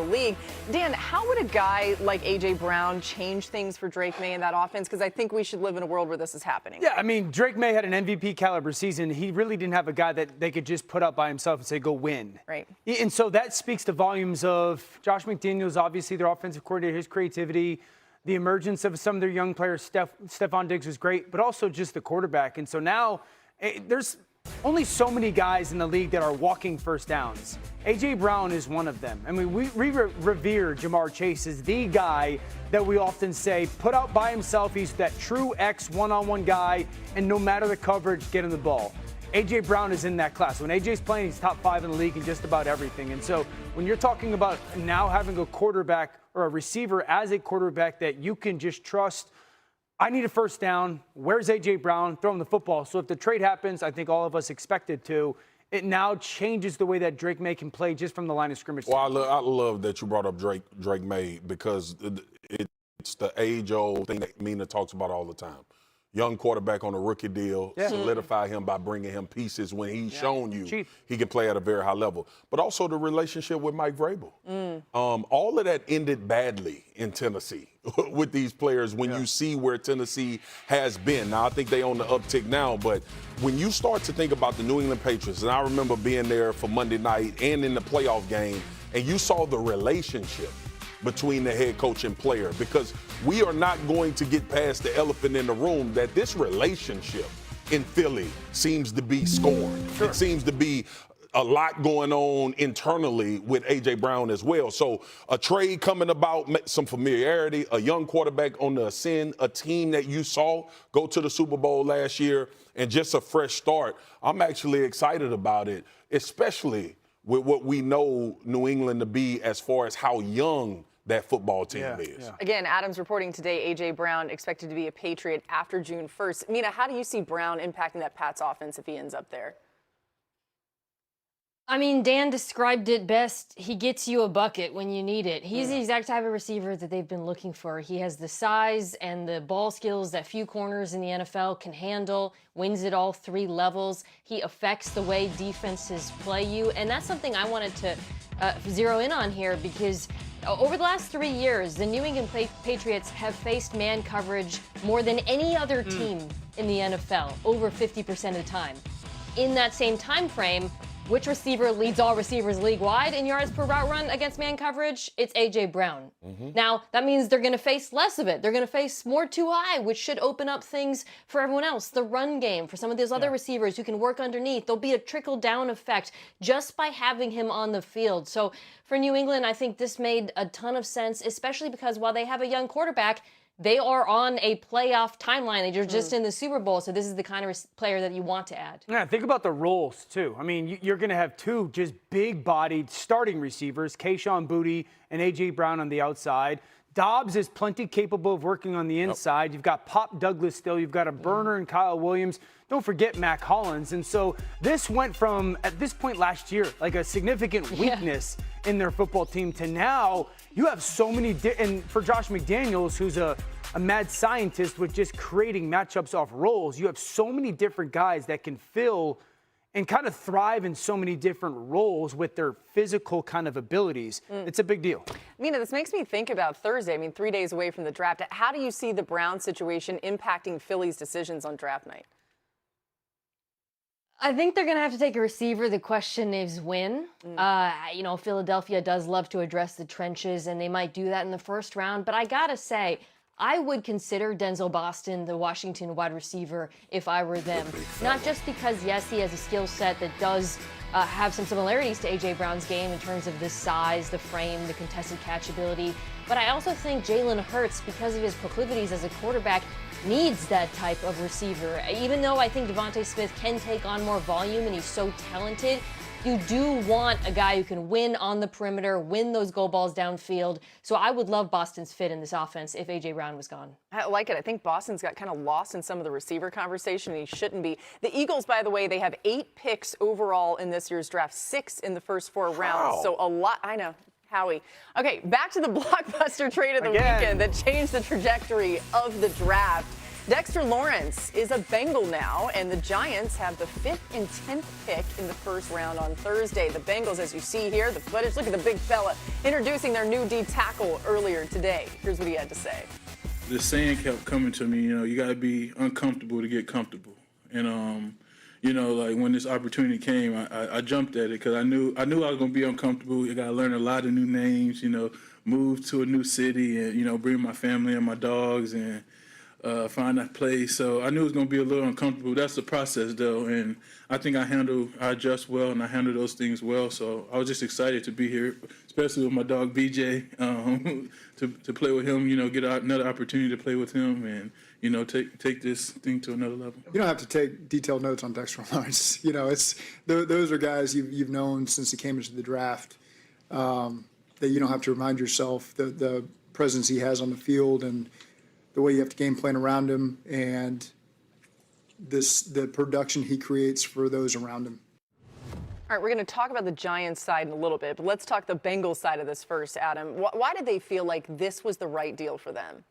league. Dan, how would a guy like A.J. Brown change things for Drake May in that offense? Because I think we should live in a world where this is happening. Yeah, I mean, Drake May had an MVP caliber season. He really didn't have a guy that they could just put up by himself and say, go win. Right. And so that speaks to volumes of Josh McDaniels, obviously their offensive coordinator, his creativity, the emergence of some of their young players. Stephon Diggs was great, but also just the quarterback. And so now there's only so many guys in the league that are walking first downs. A.J. Brown is one of them. I mean, we revere Jamar Chase as the guy that we often say, put out by himself, he's that true X one-on-one guy, and no matter the coverage, get him the ball. A.J. Brown is in that class. When A.J.'s playing, he's top 5 in the league in just about everything. And so when you're talking about now having a quarterback or a receiver as a quarterback that you can just trust, I need a first down. Where's A.J. Brown? Throw him the football. So if the trade happens, I think all of us expect it to, it now changes the way that Drake May can play just from the line of scrimmage. Well, I love that you brought up Drake May because it's the age-old thing that Mina talks about all the time. Young quarterback on a rookie deal, solidify him by bringing him pieces when he's shown you he can play at a very high level. But also the relationship with Mike Vrabel. All of that ended badly in Tennessee with these players when you see where Tennessee has been. Now, I think they on the uptick now, but when you start to think about the New England Patriots, and I remember being there for Monday night and in the playoff game, and you saw the relationship between the head coach and player, because we are not going to get past the elephant in the room that this relationship in Philly seems to be scorned. It seems to be a lot going on internally with A.J. Brown as well. So a trade coming about, some familiarity, a young quarterback on the ascend, a team that you saw go to the Super Bowl last year, and just a fresh start. I'm actually excited about it, especially with what we know New England to be as far as how young that football team is. Again, Adam's reporting today, A.J. Brown expected to be a Patriot after June 1st. Mina, how do you see Brown impacting that Pats offense if he ends up there? I mean, Dan described it best. He gets you a bucket when you need it. He's the exact type of receiver that they've been looking for. He has the size and the ball skills that few corners in the NFL can handle, wins at all 3 levels. He affects the way defenses play you, and that's something I wanted to zero in on here because over the last 3 years, the New England Patriots have faced man coverage more than any other team in the NFL, over 50% of the time. In that same time frame, which receiver leads all receivers league-wide in yards per route run against man coverage? It's A.J. Brown. Now, that means they're going to face less of it. They're going to face more too high, which should open up things for everyone else. The run game for some of those other receivers who can work underneath. There'll be a trickle-down effect just by having him on the field. So for New England, I think this made a ton of sense, especially because while they have a young quarterback, they are on a playoff timeline. They're just in the Super Bowl, so this is the kind of player that you want to add. Yeah, think about the roles, too. I mean, you're going to have 2 just big-bodied starting receivers, Kayshon Boutte and A.J. Brown on the outside. Dobbs is plenty capable of working on the inside. You've got Pop Douglas still. You've got a burner and Kyle Williams. Don't forget Mac Hollins. And so this went from, at this point last year, like a significant weakness in their football team to now you have so many, and for Josh McDaniels, who's a mad scientist with just creating matchups off roles, you have so many different guys that can fill and kind of thrive in so many different roles with their physical kind of abilities. It's a big deal. Mina, this makes me think about Thursday. I mean, 3 days away from the draft. How do you see the Brown situation impacting Philly's decisions on draft night? I think they're going to have to take a receiver. The question is when. Philadelphia does love to address the trenches, and they might do that in the first round. But I got to say, I would consider Denzel Boston the Washington wide receiver if I were them. Not just because, yes, he has a skill set that does have some similarities to A.J. Brown's game in terms of the size, the frame, the contested catch ability, but I also think Jalen Hurts, because of his proclivities as a quarterback, needs that type of receiver. Even though I think Devontae Smith can take on more volume and he's so talented, you do want a guy who can win on the perimeter, win those goal balls downfield. So I would love Boston's fit in this offense if A.J. Brown was gone. I like it. I think Boston's got kind of lost in some of the receiver conversation, and he shouldn't be. The Eagles, by the way, they have 8 picks overall in this year's draft, 6 in the first 4 rounds. So a lot. I know. Howie. Okay, back to the blockbuster trade of the weekend that changed the trajectory of the draft. Dexter Lawrence is a Bengal now, and the Giants have the 5th and 10th pick in the first round on Thursday. The Bengals, as you see here, the footage, look at the big fella, introducing their new D tackle earlier today. Here's what he had to say. The saying kept coming to me, you got to be uncomfortable to get comfortable. And, like when this opportunity came, I jumped at it because I knew I was going to be uncomfortable. You got to learn a lot of new names, move to a new city and, bring my family and my dogs and find that place. So I knew it was going to be a little uncomfortable. That's the process, though. And I think I adjust well and I handle those things well. So I was just excited to be here, especially with my dog BJ, to play with him, get another opportunity to play with him and, take this thing to another level. You don't have to take detailed notes on Dexter Lawrence. Those are guys you've known since he came into the draft, that you don't have to remind yourself the presence he has on the field and the way you have to game plan around him and the production he creates for those around him. All right, we're going to talk about the Giants side in a little bit, but let's talk the Bengals side of this first, Adam. Why did they feel like this was the right deal for them?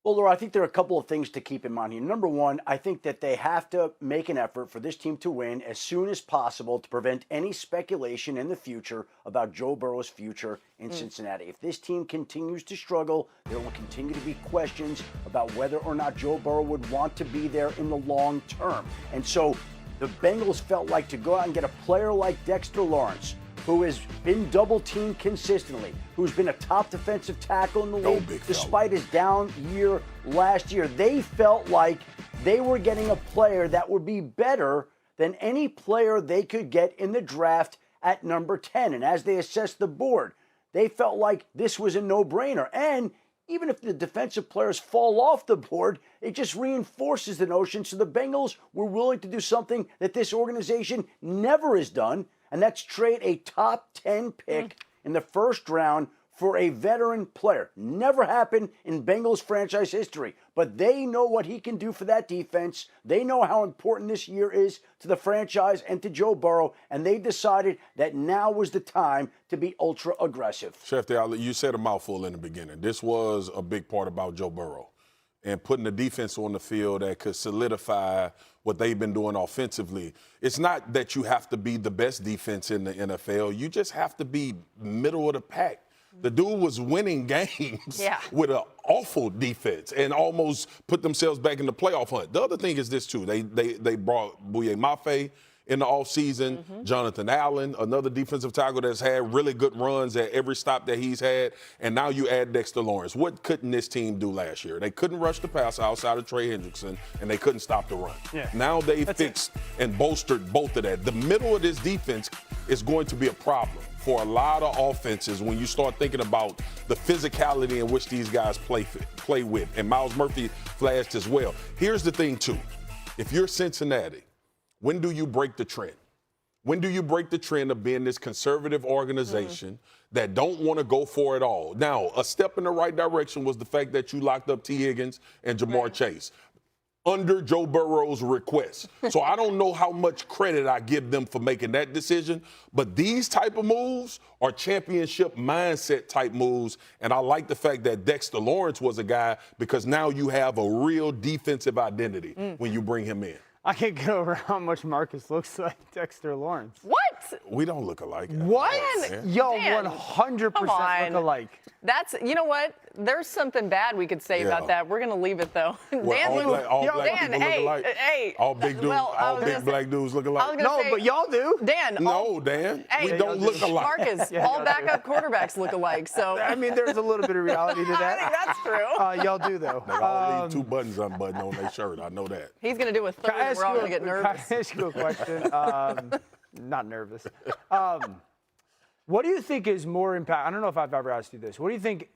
Well, Laura, I think there are a couple of things to keep in mind here. Number one, I think that they have to make an effort for this team to win as soon as possible to prevent any speculation in the future about Joe Burrow's future in Cincinnati. If this team continues to struggle, there will continue to be questions about whether or not Joe Burrow would want to be there in the long term. And so the Bengals felt like to go out and get a player like Dexter Lawrence, who has been double-teamed consistently, who's been a top defensive tackle in the league despite his down year last year. They felt like they were getting a player that would be better than any player they could get in the draft at number 10. And as they assessed the board, they felt like this was a no-brainer. And even if the defensive players fall off the board, it just reinforces the notion. So the Bengals were willing to do something that this organization never has done, and that's trade a top 10 pick in the first round for a veteran player. Never happened in Bengals franchise history, but they know what he can do for that defense. They know how important this year is to the franchise and to Joe Burrow, and they decided that now was the time to be ultra aggressive. Schefter, you said a mouthful in the beginning. This was a big part about Joe Burrow and putting the defense on the field that could solidify what they've been doing offensively. It's not that you have to be the best defense in the NFL. You just have to be middle of the pack. The dude was winning games with an awful defense and almost put themselves back in the playoff hunt. The other thing is this, too. They brought Bouye Mafe in the offseason, Jonathan Allen, another defensive tackle that's had really good runs at every stop that he's had, and now you add Dexter Lawrence. What couldn't this team do last year? They couldn't rush the passer outside of Trey Hendrickson, and they couldn't stop the run. Now they fixed and bolstered both of that. The middle of this defense is going to be a problem for a lot of offenses when you start thinking about the physicality in which these guys play with, and Myles Murphy flashed as well. Here's the thing, too. If you're Cincinnati, when do you break the trend? When do you break the trend of being this conservative organization that don't want to go for it all? Now, a step in the right direction was the fact that you locked up T. Higgins and Jamar Chase under Joe Burrow's request. So I don't know how much credit I give them for making that decision, but these type of moves are championship mindset type moves, and I like the fact that Dexter Lawrence was a guy because now you have a real defensive identity when you bring him in. I can't get over how much Marcus looks like Dexter Lawrence. What? We don't look alike. What? Yo, Dan, 100% look alike. That's, you know what? There's something bad we could say about that. We're going to leave it, though. All black people look alike. Hey, all big dudes, all big black dudes look alike. No, but y'all do. Dan. Dan. Hey, we don't look alike. Marcus, all backup quarterbacks look alike. So I mean, there's a little bit of reality to that. I think that's true. Y'all do, though. They all leave two buttons unbuttoned on their shirt. I know that. He's going to do a third, and we're all going to get nervous. Can I ask you a question? Not nervous. What do you think is more impact? I don't know if I've ever asked you this. What do you think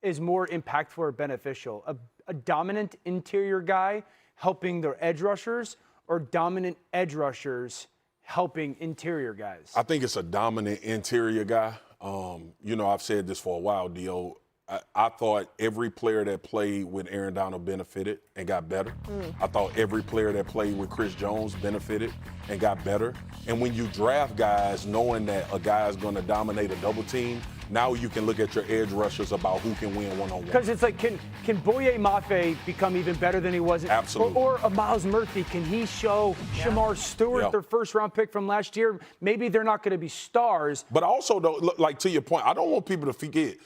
is more impactful or beneficial? A dominant interior guy helping their edge rushers, or dominant edge rushers helping interior guys? I think it's a dominant interior guy. I've said this for a while, Dio. I thought every player that played with Aaron Donald benefited and got better. I thought every player that played with Chris Jones benefited and got better. And when you draft guys knowing that a guy is going to dominate a double team, now you can look at your edge rushers about who can win one-on-one. Because it's like, can Boye Mafe become even better than he was? Absolutely. Or a Miles Murphy, can he show Shamar Stewart, their first-round pick from last year? Maybe they're not going to be stars. But also, though, like to your point, I don't want people to forget,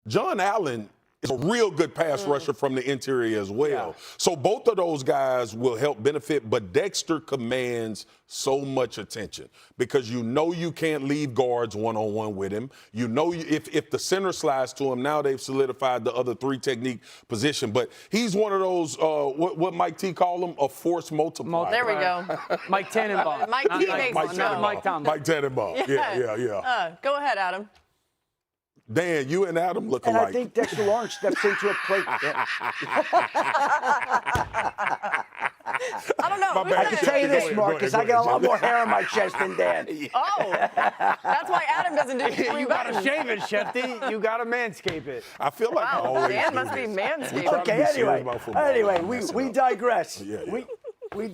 John Allen is a real good pass rusher from the interior as well. Yeah. So both of those guys will help benefit, but Dexter commands so much attention because you know you can't leave guards one-on-one with him. You know if the center slides to him, now they've solidified the other three technique position. But he's one of those, what Mike T called him, a force multiplier. There we go. Mike Tannenbaum. Mike T makes Mike one. Tannenbaum. Mike Tom. Mike Tannenbaum. Yeah. Go ahead, Adam. Dan, you and Adam look And alike. I think Dexter Lawrence steps into a play. I don't know. bad. I can tell you this, Go ahead, Marcus, go I ahead, got a go lot ahead. more hair on my chest than Dan. Oh, that's why Adam doesn't do it. You got to shave it, Schefter. You got to manscape it. I feel like I Wow, always Dan do must be this. manscaped. try to Okay, be serious anyway, about football. we digress. Yeah. We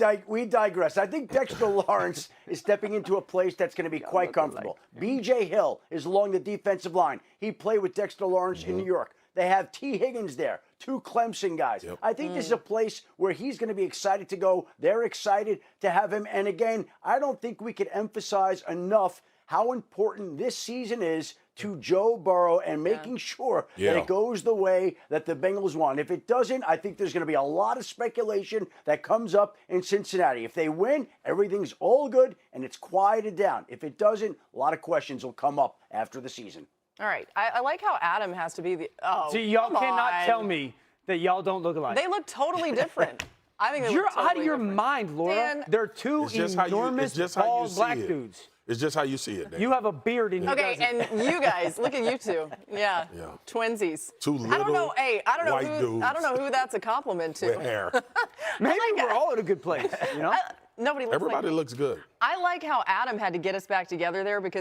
digress. I think Dexter Lawrence is stepping into a place that's going to be quite comfortable. B.J. Hill is along the defensive line. He played with Dexter Lawrence in New York. They have T. Higgins there, two Clemson guys. Yep. I think this is a place where he's going to be excited to go. They're excited to have him. And again, I don't think we could emphasize enough how important this season is to Joe Burrow and making sure that it goes the way that the Bengals want. If it doesn't, I think there's going to be a lot of speculation that comes up in Cincinnati. If they win, everything's all good and it's quieted down. If it doesn't, a lot of questions will come up after the season. All right. I like how Adam has to be the. Oh, See, y'all come cannot on. tell me that y'all don't look alike. They look totally different. I think they You're look totally out of your different. mind, Laura. Dan, They're two It's just how you enormous, see bald black it. dudes. It's just how you see it, Dan. You have a beard and he Okay, doesn't. and you guys, look at you two. Yeah. Yeah. Twinsies. Two I don't know. little Hey, I don't know white who. dudes. I don't know who that's a compliment to. with hair. Maybe we're all in a good place, you know? Nobody looks Everybody like me. looks good. I like how Adam had to get us back together there because